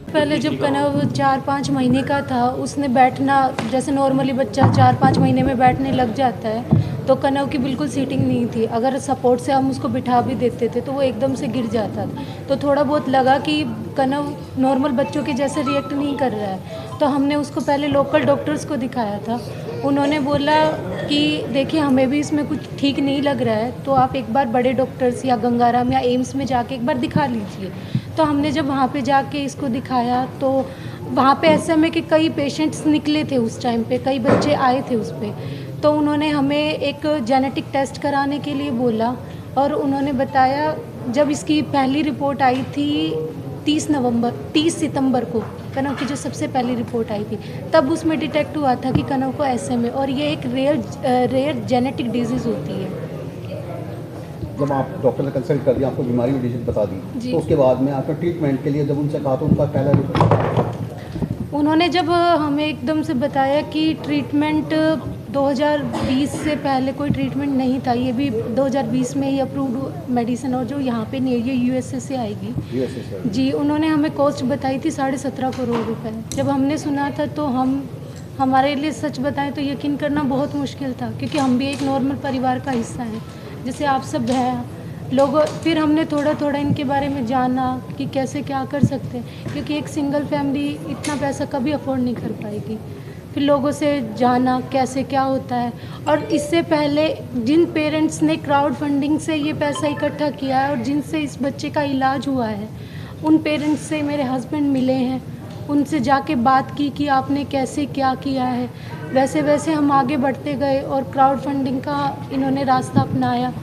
पहले जब कनव 4-5 महीने का था, उसने बैठना जैसे नॉर्मली बच्चा 4-5 महीने में बैठने लग जाता है, तो कनव की बिल्कुल सीटिंग नहीं थी। अगर सपोर्ट से हम उसको बिठा भी देते थे तो वो एकदम से गिर जाता था। तो थोड़ा बहुत लगा कि कनव नॉर्मल बच्चों के जैसे रिएक्ट नहीं कर रहा है, तो हमने उसको पहले लोकल डॉक्टर्स को दिखाया था। उन्होंने बोला कि देखिए हमें भी इसमें कुछ ठीक नहीं लग रहा है, तो आप एक बार बड़े डॉक्टर्स या गंगाराम या एम्स में जाके एक बार दिखा लीजिए। तो हमने जब वहाँ पे जाके इसको दिखाया तो वहाँ पे SMA के कई पेशेंट्स निकले थे उस टाइम पे, कई बच्चे आए थे उस पर। तो उन्होंने हमें एक जेनेटिक टेस्ट कराने के लिए बोला और उन्होंने बताया, जब इसकी पहली रिपोर्ट आई थी 30 सितंबर को, कनव की जो सबसे पहली रिपोर्ट आई थी, तब उसमें डिटेक्ट हुआ था कि कनव को SMA, और ये एक रेयर जेनेटिक डिजीज़ होती है। जब आप डॉक्टर ने कंसल्ट कर दिया, आपको बीमारी की डिजीज बता दी, तो उसके बाद में आपने ट्रीटमेंट के लिए जब उनसे कहा तो उनका पहला रिपोर्ट, उन्होंने जब हमें एकदम से बताया कि ट्रीटमेंट 2020 से पहले कोई ट्रीटमेंट नहीं था, ये भी 2020 में ही अप्रूव्ड मेडिसिन, और जो यहाँ पे नहीं, ये USA से आएगी जी। उन्होंने हमें कॉस्ट बताई थी 17.5 करोड़ रुपए। जब हमने सुना था तो हमारे लिए सच बताएं तो यकीन करना बहुत मुश्किल था, क्योंकि हम भी एक नॉर्मल परिवार का हिस्सा हैं जैसे आप सब हैं लोग। फिर हमने थोड़ा थोड़ा इनके बारे में जाना कि कैसे क्या कर सकते हैं, क्योंकि एक सिंगल फैमिली इतना पैसा कभी अफोर्ड नहीं कर पाएगी। फिर लोगों से जाना कैसे क्या होता है, और इससे पहले जिन पेरेंट्स ने क्राउड फंडिंग से ये पैसा इकट्ठा किया है और जिनसे इस बच्चे का इलाज हुआ है, उन पेरेंट्स से मेरे हस्बैंड मिले हैं, उनसे जाके बात की कि आपने कैसे क्या किया है। वैसे वैसे हम आगे बढ़ते गए और क्राउड फंडिंग का इन्होंने रास्ता अपनाया,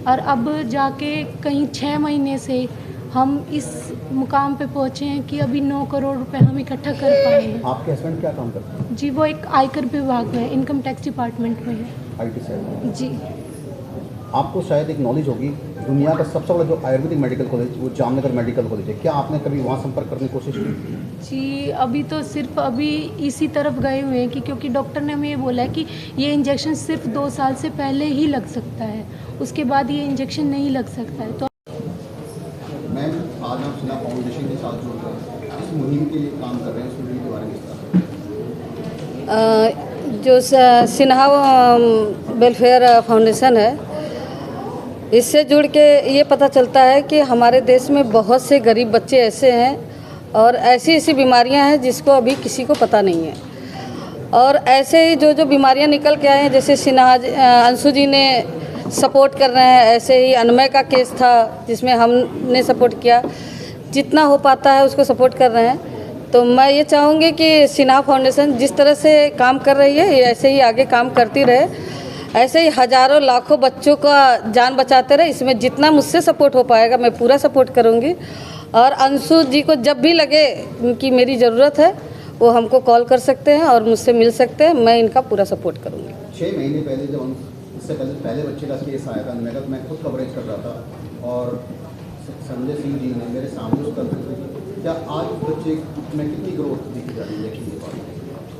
और अब जाके कहीं 6 महीने से हम इस मुकाम पे पहुँचे हैं कि अभी 9 करोड़ रुपए हम इकट्ठा कर पाए हैं। आपके हस्बैंड क्या काम करते हैं? जी, वो एक आयकर विभाग में, इनकम टैक्स डिपार्टमेंट में है। IT सेल जी। आपको शायद एक नॉलेज होगी, दुनिया का सबसे बड़ा जो आयुर्वेदिक मेडिकल कॉलेज वो जामनगर मेडिकल कॉलेज है, क्या आपने कभी वहाँ संपर्क करने की कोशिश की? जी, अभी तो सिर्फ अभी इसी तरफ गए हुए हैं कि क्योंकि डॉक्टर ने हमें ये बोला है कि ये इंजेक्शन सिर्फ 2 साल से पहले ही लग सकता है, उसके बाद ये इंजेक्शन नहीं लग सकता है। तो मैम, आज आप सिन्हा फाउंडेशन के साथ जुड़कर इस मुहिम के लिए काम कर रहे हैं, उस मुहिम के बारे में जो सिन्हा वेलफेयर फाउंडेशन है, इससे जुड़ के ये पता चलता है कि हमारे देश में बहुत से गरीब बच्चे ऐसे हैं और ऐसी ऐसी बीमारियां हैं जिसको अभी किसी को पता नहीं है। और ऐसे ही जो बीमारियां निकल के आए हैं, जैसे सिन्हा अंशु जी ने सपोर्ट कर रहे हैं, ऐसे ही अनमय का केस था जिसमें हमने सपोर्ट किया, जितना हो पाता है उसको सपोर्ट कर रहे हैं। तो मैं ये चाहूँगी कि सिन्हा फाउंडेशन जिस तरह से काम कर रही है, ये ऐसे ही आगे काम करती रहे, ऐसे ही हज़ारों लाखों बच्चों का जान बचाते रहे। इसमें जितना मुझसे सपोर्ट हो पाएगा मैं पूरा सपोर्ट करूँगी, और अंशु जी को जब भी लगे कि मेरी ज़रूरत है वो हमको कॉल कर सकते हैं और मुझसे मिल सकते हैं, मैं इनका पूरा सपोर्ट करूँगी। 6 महीने पहले जब इससे पहले बच्चे का केस आया था, मैं खुद कवरेज कर रहा था और संजय सिंह जी ने मेरे सामने उसका, क्या आज बच्चे में कितनी ग्रोथ दिखी जा रही है?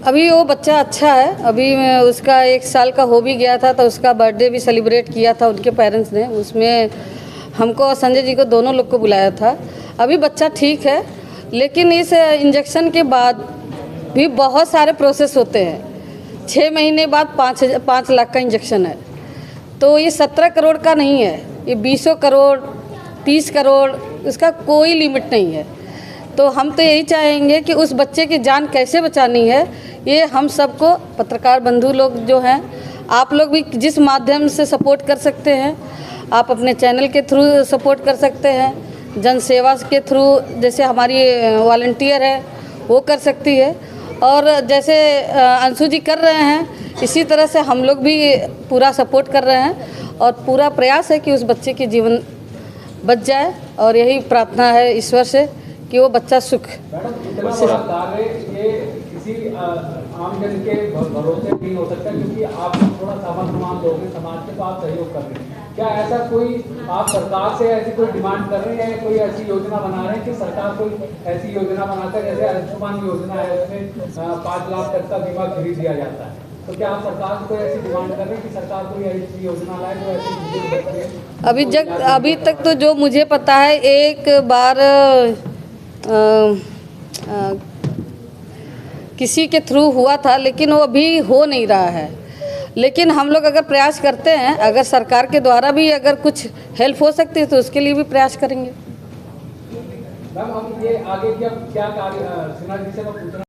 अभी वो बच्चा अच्छा है, अभी उसका 1 साल का हो भी गया था, तो उसका बर्थडे भी सेलिब्रेट किया था उनके पेरेंट्स ने, उसमें हमको और संजय जी को दोनों लोग को बुलाया था। अभी बच्चा ठीक है, लेकिन इस इंजेक्शन के बाद भी बहुत सारे प्रोसेस होते हैं। 6 महीने बाद 5 लाख का इंजेक्शन है, तो ये 17 करोड़ का नहीं है, ये 20 करोड़ 30 करोड़, इसका कोई लिमिट नहीं है। तो हम तो यही चाहेंगे कि उस बच्चे की जान कैसे बचानी है, ये हम सबको, पत्रकार बंधु लोग जो हैं, आप लोग भी जिस माध्यम से सपोर्ट कर सकते हैं, आप अपने चैनल के थ्रू सपोर्ट कर सकते हैं, जन सेवा के थ्रू, जैसे हमारी वॉलंटियर है वो कर सकती है, और जैसे अंशु जी कर रहे हैं इसी तरह से हम लोग भी पूरा सपोर्ट कर रहे हैं, और पूरा प्रयास है कि उस बच्चे की जीवन बच जाए, और यही प्रार्थना है ईश्वर से कि वो बच्चा सुख। किसी आम जन के भरोसे नहीं हो सकता, क्योंकि आप थोड़ा सामान दोगे समाज के, तो आप सहयोग कर रहे हैं। क्या ऐसा कोई आप सरकार से ऐसी कोई डिमांड कर रहे हैं, कोई ऐसी योजना बना रहे हैं कि सरकार कोई ऐसी योजना बनाता है, जैसे आयुष्मान योजना है, उसमें 5 लाख तक का बीमा खरीद दिया जाता है, तो क्या आप सरकार से कोई ऐसी डिमांड कर रहे हैं कि सरकार कोई ऐसी योजना लाए जो ऐसे बुजुर्ग बच्चे अभी तक तो जो मुझे पता है एक बार किसी के थ्रू हुआ था, लेकिन वो अभी हो नहीं रहा है। लेकिन हम लोग अगर प्रयास करते हैं, अगर सरकार के द्वारा भी अगर कुछ हेल्प हो सकती है तो उसके लिए भी प्रयास करेंगे। मैम, अब ये आगे क्या कार्य सिन्हा जी से मैं पूछ रहा हूं।